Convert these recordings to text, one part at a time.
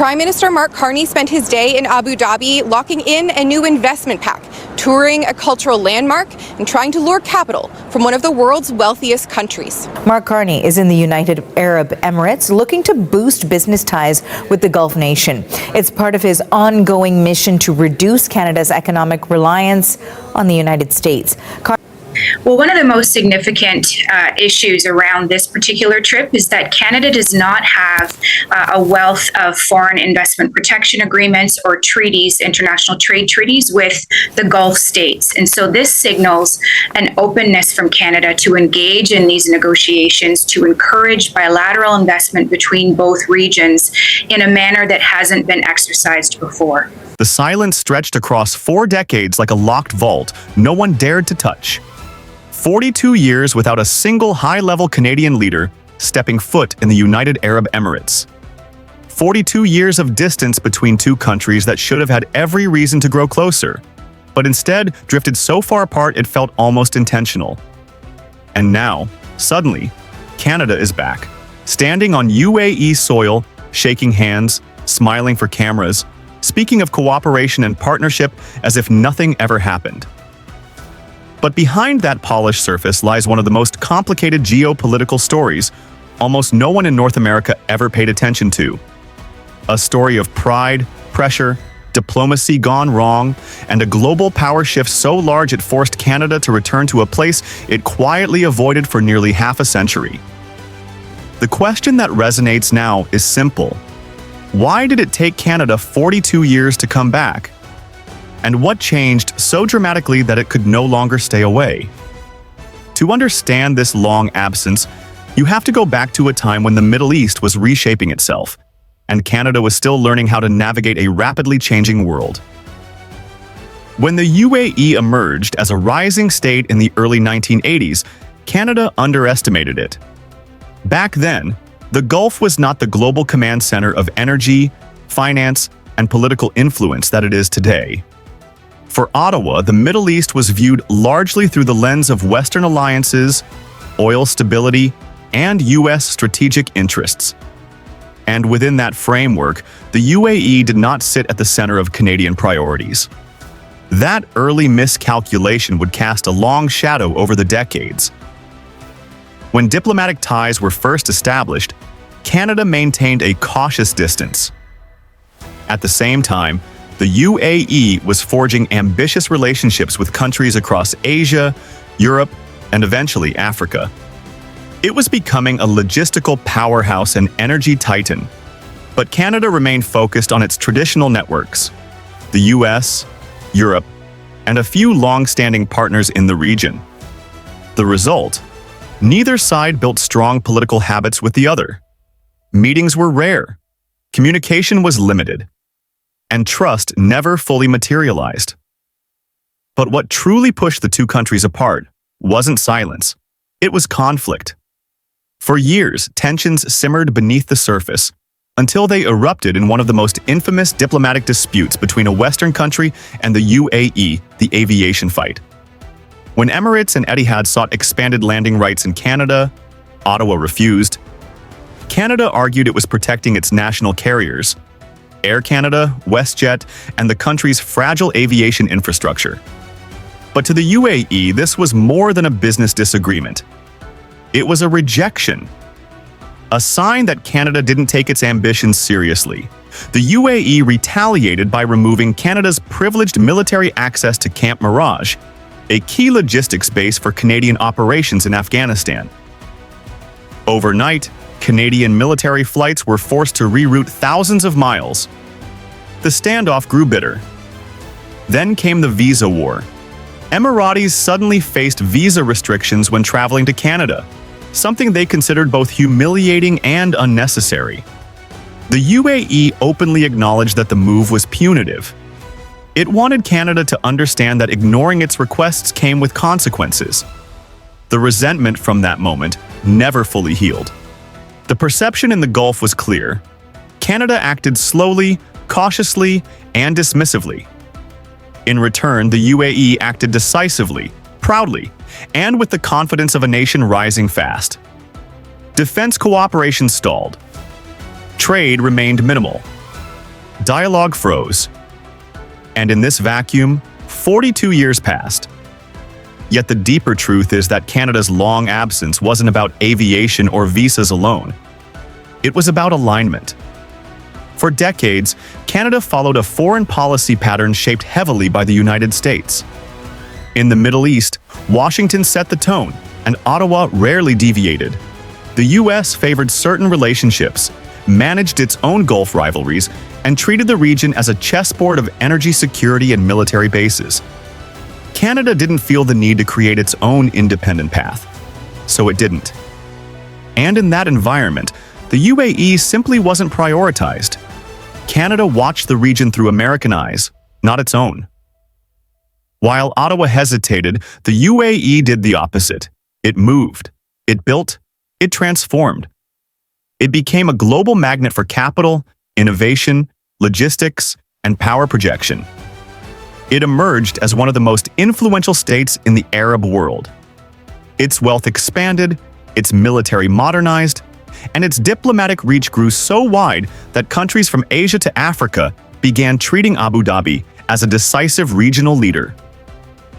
Prime Minister Mark Carney spent his day in Abu Dhabi locking in a new investment pact, touring a cultural landmark and trying to lure capital from one of the world's wealthiest countries. Mark Carney is in the United Arab Emirates looking to boost business ties with the Gulf nation. It's part of his ongoing mission to reduce Canada's economic reliance on the United States. Well, one of the most significant issues around this particular trip is that Canada does not have a wealth of foreign investment protection agreements or treaties, international trade treaties with the Gulf states. And so this signals an openness from Canada to engage in these negotiations, to encourage bilateral investment between both regions in a manner that hasn't been exercised before. The silence stretched across 4 decades like a locked vault no one dared to touch. 42 years without a single high-level Canadian leader stepping foot in the United Arab Emirates. 42 years of distance between two countries that should have had every reason to grow closer, but instead drifted so far apart it felt almost intentional. And now, suddenly, Canada is back, standing on UAE soil, shaking hands, smiling for cameras, speaking of cooperation and partnership as if nothing ever happened. But behind that polished surface lies one of the most complicated geopolitical stories almost no one in North America ever paid attention to. A story of pride, pressure, diplomacy gone wrong, and a global power shift so large it forced Canada to return to a place it quietly avoided for nearly half a century. The question that resonates now is simple. Why did it take Canada 42 years to come back? And what changed so dramatically that it could no longer stay away? To understand this long absence, you have to go back to a time when the Middle East was reshaping itself, and Canada was still learning how to navigate a rapidly changing world. When the UAE emerged as a rising state in the early 1980s, Canada underestimated it. Back then, the Gulf was not the global command center of energy, finance, and political influence that it is today. For Ottawa, the Middle East was viewed largely through the lens of Western alliances, oil stability, and U.S. strategic interests. And within that framework, the UAE did not sit at the center of Canadian priorities. That early miscalculation would cast a long shadow over the decades. When diplomatic ties were first established, Canada maintained a cautious distance. At the same time, the UAE was forging ambitious relationships with countries across Asia, Europe, and eventually Africa. It was becoming a logistical powerhouse and energy titan. But Canada remained focused on its traditional networks, the US, Europe, and a few long-standing partners in the region. The result? Neither side built strong political habits with the other. Meetings were rare, communication was limited, and trust never fully materialized. But what truly pushed the two countries apart wasn't silence, it was conflict. For years, tensions simmered beneath the surface, until they erupted in one of the most infamous diplomatic disputes between a Western country and the UAE, the aviation fight. When Emirates and Etihad sought expanded landing rights in Canada, Ottawa refused. Canada argued it was protecting its national carriers, Air Canada, WestJet, and the country's fragile aviation infrastructure. But to the UAE, this was more than a business disagreement. It was a rejection. A sign that Canada didn't take its ambitions seriously. The UAE retaliated by removing Canada's privileged military access to Camp Mirage, a key logistics base for Canadian operations in Afghanistan. Overnight, Canadian military flights were forced to reroute thousands of miles. The standoff grew bitter. Then came the visa war. Emiratis suddenly faced visa restrictions when traveling to Canada, something they considered both humiliating and unnecessary. The UAE openly acknowledged that the move was punitive. It wanted Canada to understand that ignoring its requests came with consequences. The resentment from that moment never fully healed. The perception in the Gulf was clear. Canada acted slowly, cautiously, and dismissively. In return, the UAE acted decisively, proudly, and with the confidence of a nation rising fast. Defense cooperation stalled. Trade remained minimal. Dialogue froze. And in this vacuum, 42 years passed. Yet the deeper truth is that Canada's long absence wasn't about aviation or visas alone. It was about alignment. For decades, Canada followed a foreign policy pattern shaped heavily by the United States. In the Middle East, Washington set the tone, and Ottawa rarely deviated. The U.S. favored certain relationships, managed its own Gulf rivalries, and treated the region as a chessboard of energy security and military bases. Canada didn't feel the need to create its own independent path, so it didn't. And in that environment, the UAE simply wasn't prioritized. Canada watched the region through American eyes, not its own. While Ottawa hesitated, the UAE did the opposite. It moved, it built, it transformed. It became a global magnet for capital, innovation, logistics, and power projection. It emerged as one of the most influential states in the Arab world. Its wealth expanded, its military modernized, and its diplomatic reach grew so wide that countries from Asia to Africa began treating Abu Dhabi as a decisive regional leader.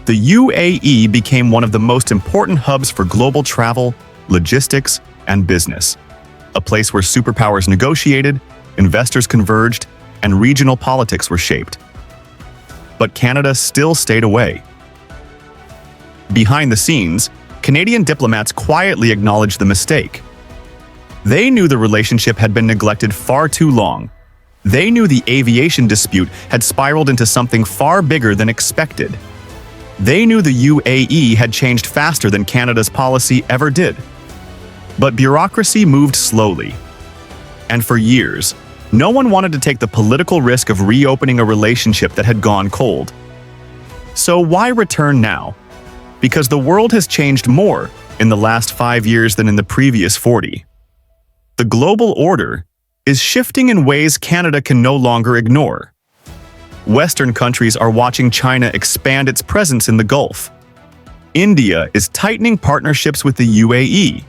The UAE became one of the most important hubs for global travel, logistics, and business, a place where superpowers negotiated, investors converged, and regional politics were shaped. But Canada still stayed away. Behind the scenes, Canadian diplomats quietly acknowledged the mistake. They knew the relationship had been neglected far too long. They knew the aviation dispute had spiraled into something far bigger than expected. They knew the UAE had changed faster than Canada's policy ever did. But bureaucracy moved slowly. And for years, no one wanted to take the political risk of reopening a relationship that had gone cold. So why return now? Because the world has changed more in the last 5 years than in the previous 40. The global order is shifting in ways Canada can no longer ignore. Western countries are watching China expand its presence in the Gulf. India is tightening partnerships with the UAE.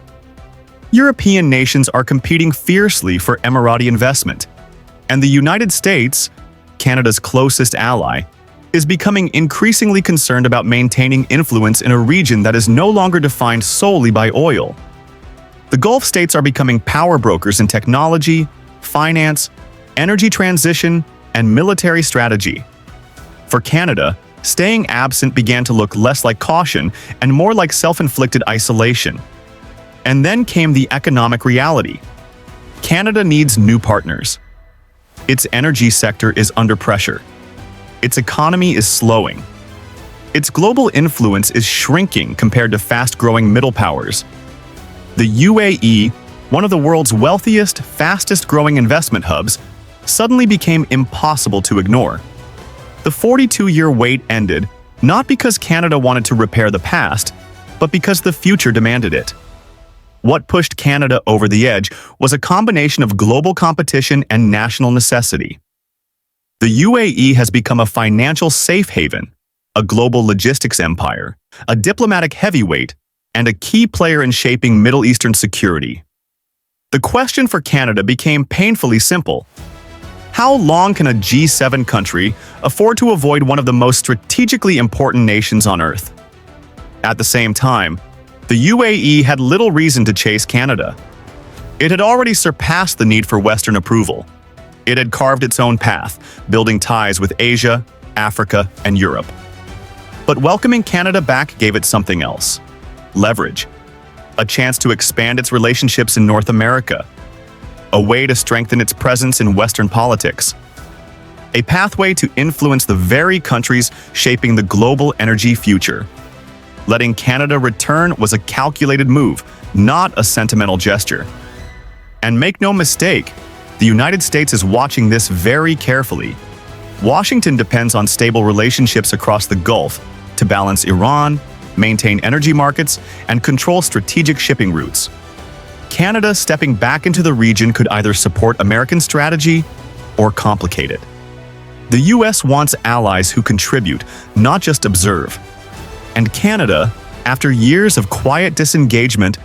European nations are competing fiercely for Emirati investment. And the United States, Canada's closest ally, is becoming increasingly concerned about maintaining influence in a region that is no longer defined solely by oil. The Gulf states are becoming power brokers in technology, finance, energy transition, and military strategy. For Canada, staying absent began to look less like caution and more like self-inflicted isolation. And then came the economic reality. Canada needs new partners. Its energy sector is under pressure. Its economy is slowing. Its global influence is shrinking compared to fast-growing middle powers. The UAE, one of the world's wealthiest, fastest-growing investment hubs, suddenly became impossible to ignore. The 42-year wait ended not because Canada wanted to repair the past, but because the future demanded it. What pushed Canada over the edge was a combination of global competition and national necessity. The UAE has become a financial safe haven, a global logistics empire, a diplomatic heavyweight, and a key player in shaping Middle Eastern security. The question for Canada became painfully simple. How long can a G7 country afford to avoid one of the most strategically important nations on Earth? At the same time, the UAE had little reason to chase Canada. It had already surpassed the need for Western approval. It had carved its own path, building ties with Asia, Africa, and Europe. But welcoming Canada back gave it something else: leverage, a chance to expand its relationships in North America, a way to strengthen its presence in Western politics, a pathway to influence the very countries shaping the global energy future. Letting Canada return was a calculated move, not a sentimental gesture. And make no mistake, the United States is watching this very carefully. Washington depends on stable relationships across the Gulf to balance Iran, maintain energy markets, and control strategic shipping routes. Canada stepping back into the region could either support American strategy or complicate it. The U.S. wants allies who contribute, not just observe. And Canada, after years of quiet disengagement,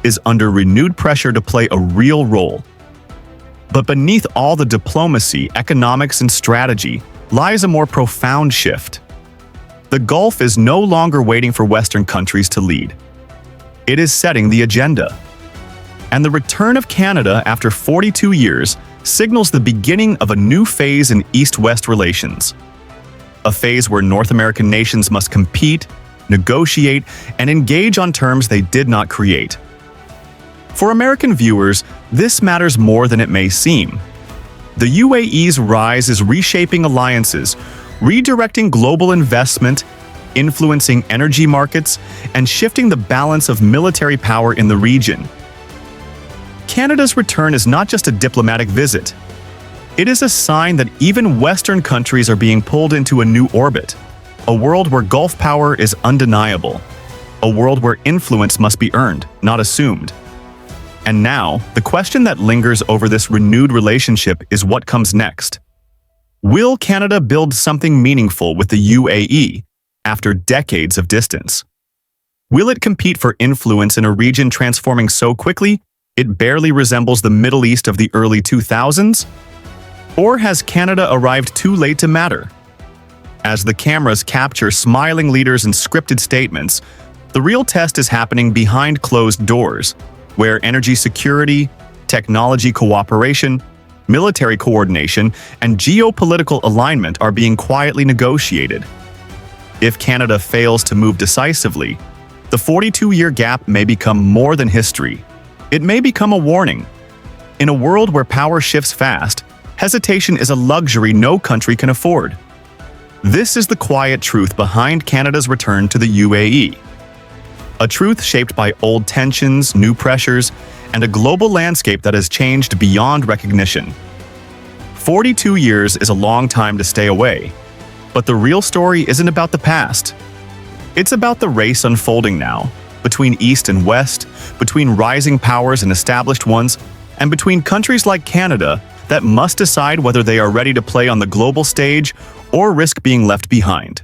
is under renewed pressure to play a real role. But beneath all the diplomacy, economics, and strategy lies a more profound shift. The Gulf is no longer waiting for Western countries to lead. It is setting the agenda. And the return of Canada after 42 years signals the beginning of a new phase in East-West relations. A phase where North American nations must compete, negotiate, and engage on terms they did not create. For American viewers, this matters more than it may seem. The UAE's rise is reshaping alliances, redirecting global investment, influencing energy markets, and shifting the balance of military power in the region. Canada's return is not just a diplomatic visit. It is a sign that even Western countries are being pulled into a new orbit, a world where Gulf power is undeniable, a world where influence must be earned, not assumed. And now, the question that lingers over this renewed relationship is what comes next. Will Canada build something meaningful with the UAE after decades of distance? Will it compete for influence in a region transforming so quickly it barely resembles the Middle East of the early 2000s? Or has Canada arrived too late to matter? As the cameras capture smiling leaders and scripted statements, the real test is happening behind closed doors, where energy security, technology cooperation, military coordination, and geopolitical alignment are being quietly negotiated. If Canada fails to move decisively, the 42-year gap may become more than history. It may become a warning. In a world where power shifts fast, hesitation is a luxury no country can afford. This is the quiet truth behind Canada's return to the UAE. A truth shaped by old tensions, new pressures, and a global landscape that has changed beyond recognition. 42 years is a long time to stay away, but the real story isn't about the past. It's about the race unfolding now, between East and West, between rising powers and established ones, and between countries like Canada that must decide whether they are ready to play on the global stage or risk being left behind.